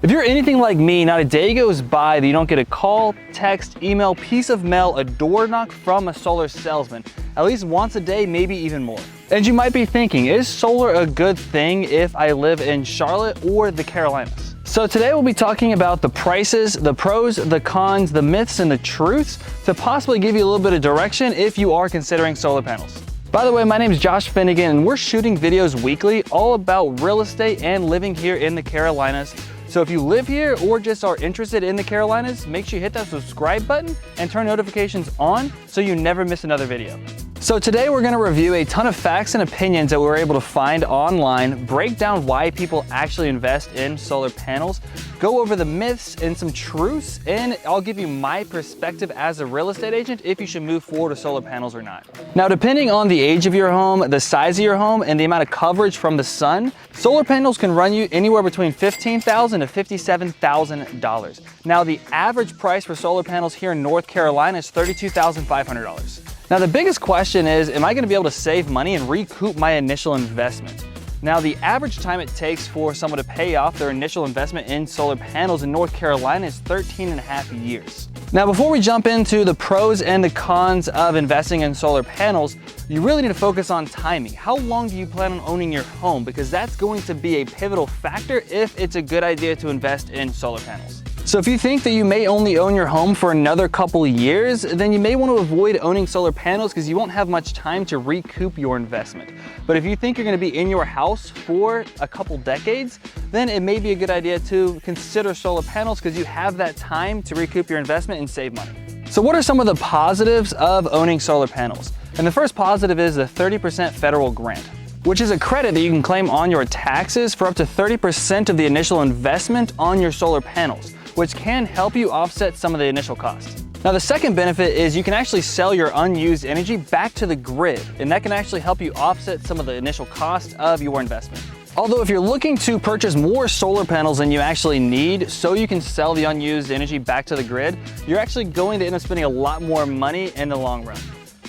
If you're anything like me, not a day goes by that you don't get a call, text, email, piece of mail, a door knock from a solar salesman, at least once a day, maybe even more. And you might be thinking, is solar a good thing if I live in Charlotte or the Carolinas? So today we'll be talking about the prices, the pros, the cons, the myths, and the truths to possibly give you a little bit of direction if you are considering solar panels. By the way, my name is Josh Finigan, and we're shooting videos weekly all about real estate and living here in the Carolinas. So if you live here or just are interested in the Carolinas, make sure you hit that subscribe button and turn notifications on so you never miss another video. So today we're gonna review a ton of facts and opinions that we were able to find online, break down why people actually invest in solar panels, go over the myths and some truths, and I'll give you my perspective as a real estate agent if you should move forward with solar panels or not. Now, depending on the age of your home, the size of your home, and the amount of coverage from the sun, solar panels can run you anywhere between $15,000 to $57,000. Now, the average price for solar panels here in North Carolina is $32,500. Now, the biggest question is, am I gonna be able to save money and recoup my initial investment? Now, the average time it takes for someone to pay off their initial investment in solar panels in North Carolina is 13.5 years. Now, before we jump into the pros and the cons of investing in solar panels, you really need to focus on timing. How long do you plan on owning your home? Because that's going to be a pivotal factor if it's a good idea to invest in solar panels. So if you think that you may only own your home for another couple of years, then you may want to avoid owning solar panels because you won't have much time to recoup your investment. But if you think you're going to be in your house for a couple decades, then it may be a good idea to consider solar panels because you have that time to recoup your investment and save money. So what are some of the positives of owning solar panels? And the first positive is the 30% federal grant, which is a credit that you can claim on your taxes for up to 30% of the initial investment on your solar panels, which can help you offset some of the initial costs. Now, the second benefit is you can actually sell your unused energy back to the grid, and that can actually help you offset some of the initial cost of your investment. Although if you're looking to purchase more solar panels than you actually need so you can sell the unused energy back to the grid, you're actually going to end up spending a lot more money in the long run.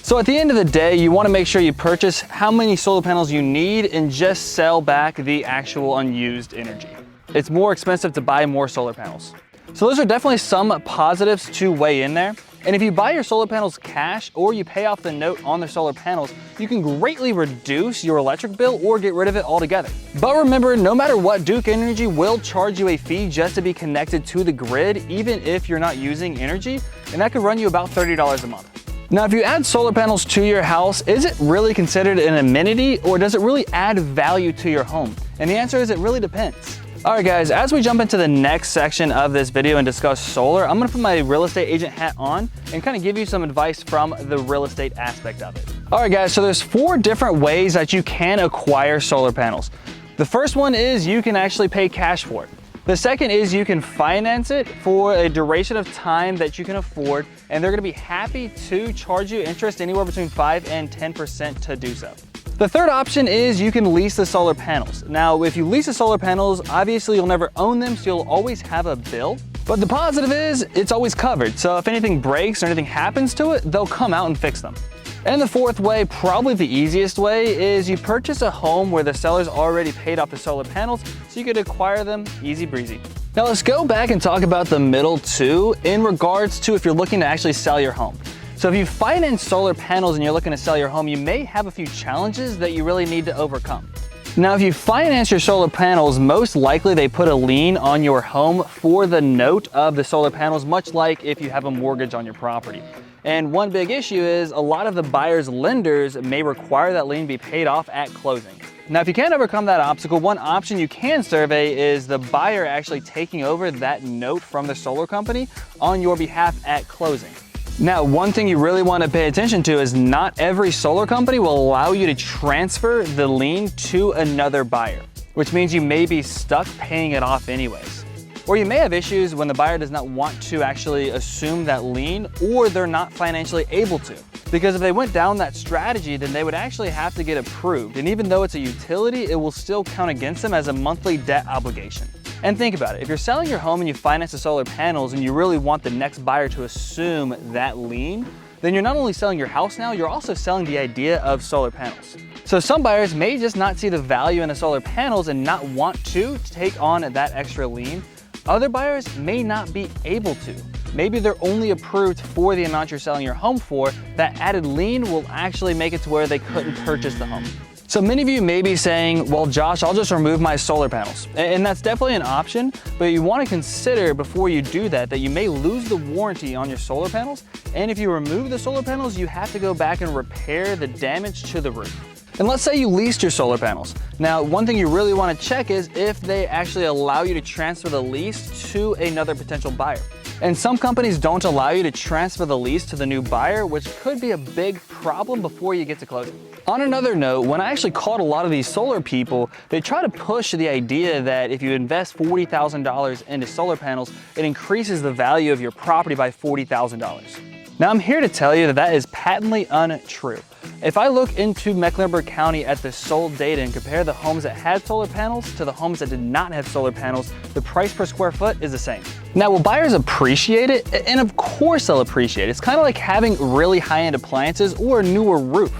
So at the end of the day, you want to make sure you purchase how many solar panels you need and just sell back the actual unused energy. It's more expensive to buy more solar panels. So those are definitely some positives to weigh in there. And if you buy your solar panels cash or you pay off the note on the solar panels, you can greatly reduce your electric bill or get rid of it altogether. But remember, no matter what, Duke Energy will charge you a fee just to be connected to the grid, even if you're not using energy, and that could run you about $30 a month. Now, if you add solar panels to your house, is it really considered an amenity or does it really add value to your home? And the answer is it really depends. All right, guys, as we jump into the next section of this video and discuss solar, I'm gonna put my real estate agent hat on and kind of give you some advice from the real estate aspect of it. All right, guys, so there's 4 different ways that you can acquire solar panels. The first one is you can actually pay cash for it. The second is you can finance it for a duration of time that you can afford, and they're gonna be happy to charge you interest anywhere between 5 and 10% to do so. The third option is you can lease the solar panels. Now, if you lease the solar panels, obviously you'll never own them, so you'll always have a bill. But the positive is it's always covered. So if anything breaks or anything happens to it, they'll come out and fix them. And the fourth way, probably the easiest way, is you purchase a home where the seller's already paid off the solar panels, so you could acquire them easy breezy. Now let's go back and talk about the middle two in regards to if you're looking to actually sell your home. So if you finance solar panels and you're looking to sell your home, you may have a few challenges that you really need to overcome. Now, if you finance your solar panels, most likely they put a lien on your home for the note of the solar panels, much like if you have a mortgage on your property. And one big issue is a lot of the buyer's lenders may require that lien be paid off at closing. Now, if you can't overcome that obstacle, one option you can survey is the buyer actually taking over that note from the solar company on your behalf at closing. Now, one thing you really want to pay attention to is not every solar company will allow you to transfer the lien to another buyer, which means you may be stuck paying it off anyways. Or you may have issues when the buyer does not want to actually assume that lien, or they're not financially able to. Because if they went down that strategy, then they would actually have to get approved. And even though it's a utility, it will still count against them as a monthly debt obligation. And think about it, if you're selling your home and you finance the solar panels and you really want the next buyer to assume that lien, then you're not only selling your house now, you're also selling the idea of solar panels. So some buyers may just not see the value in the solar panels and not want to take on that extra lien. Other buyers may not be able to. Maybe they're only approved for the amount you're selling your home for. That added lien will actually make it to where they couldn't purchase the home. So many of you may be saying, well, Josh, I'll just remove my solar panels. And that's definitely an option, but you want to consider before you do that you may lose the warranty on your solar panels. And if you remove the solar panels, you have to go back and repair the damage to the roof. And let's say you leased your solar panels. Now, one thing you really want to check is if they actually allow you to transfer the lease to another potential buyer. And some companies don't allow you to transfer the lease to the new buyer, which could be a big problem before you get to closing. On another note, when I actually called a lot of these solar people, they try to push the idea that if you invest $40,000 into solar panels, it increases the value of your property by $40,000. Now, I'm here to tell you that that is patently untrue. If I look into Mecklenburg County at the sold data and compare the homes that had solar panels to the homes that did not have solar panels, the price per square foot is the same. Now, will buyers appreciate it? And of course they'll appreciate it. It's kind of like having really high-end appliances or a newer roof.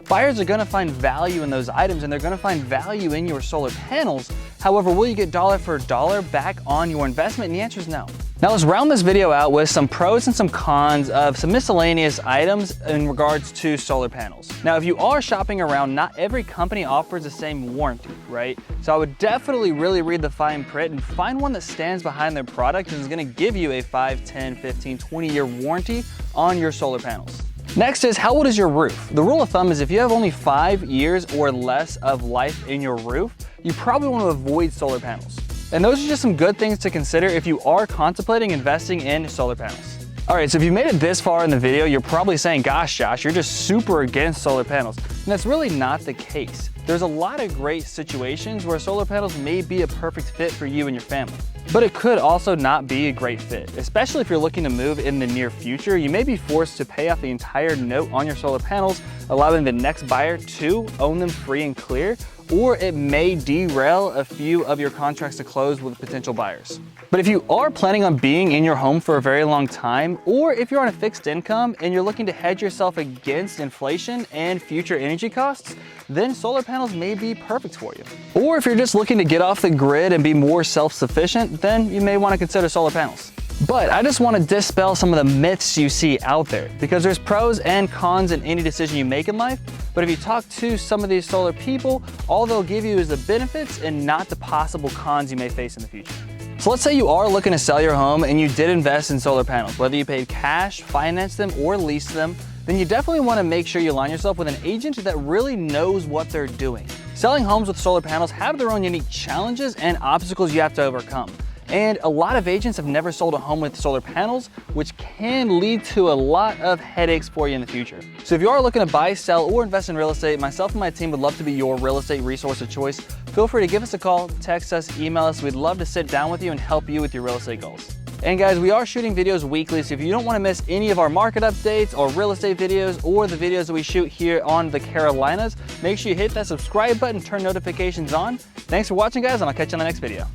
Buyers are gonna find value in those items and they're gonna find value in your solar panels. However, will you get dollar for dollar back on your investment? And the answer is no. Now let's round this video out with some pros and some cons of some miscellaneous items in regards to solar panels. Now, if you are shopping around, not every company offers the same warranty, right? So I would definitely really read the fine print and find one that stands behind their product and is gonna give you a 5, 10, 15, 20-year warranty on your solar panels. Next is, how old is your roof? The rule of thumb is if you have only 5 years or less of life in your roof, you probably want to avoid solar panels. And those are just some good things to consider if you are contemplating investing in solar panels. All right, so if you made it this far in the video, you're probably saying, gosh, Josh, you're just super against solar panels. And that's really not the case. There's a lot of great situations where solar panels may be a perfect fit for you and your family. But it could also not be a great fit, especially if you're looking to move in the near future. You may be forced to pay off the entire note on your solar panels, allowing the next buyer to own them free and clear, or it may derail a few of your contracts to close with potential buyers. But if you are planning on being in your home for a very long time, or if you're on a fixed income and you're looking to hedge yourself against inflation and future energy costs, then solar panels may be perfect for you. Or if you're just looking to get off the grid and be more self-sufficient, then you may want to consider solar panels. But I just want to dispel some of the myths you see out there, because there's pros and cons in any decision you make in life. But if you talk to some of these solar people, all they'll give you is the benefits and not the possible cons you may face in the future. So let's say you are looking to sell your home and you did invest in solar panels, whether you paid cash, financed them, or leased them, then you definitely want to make sure you align yourself with an agent that really knows what they're doing. Selling homes with solar panels have their own unique challenges and obstacles you have to overcome. And a lot of agents have never sold a home with solar panels, which can lead to a lot of headaches for you in the future. So if you are looking to buy, sell, or invest in real estate, myself and my team would love to be your real estate resource of choice. Feel free to give us a call, text us, email us. We'd love to sit down with you and help you with your real estate goals. And guys, we are shooting videos weekly, so if you don't want to miss any of our market updates or real estate videos or the videos that we shoot here on the Carolinas, make sure you hit that subscribe button, turn notifications on. Thanks for watching, guys, and I'll catch you on the next video.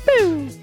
Boo!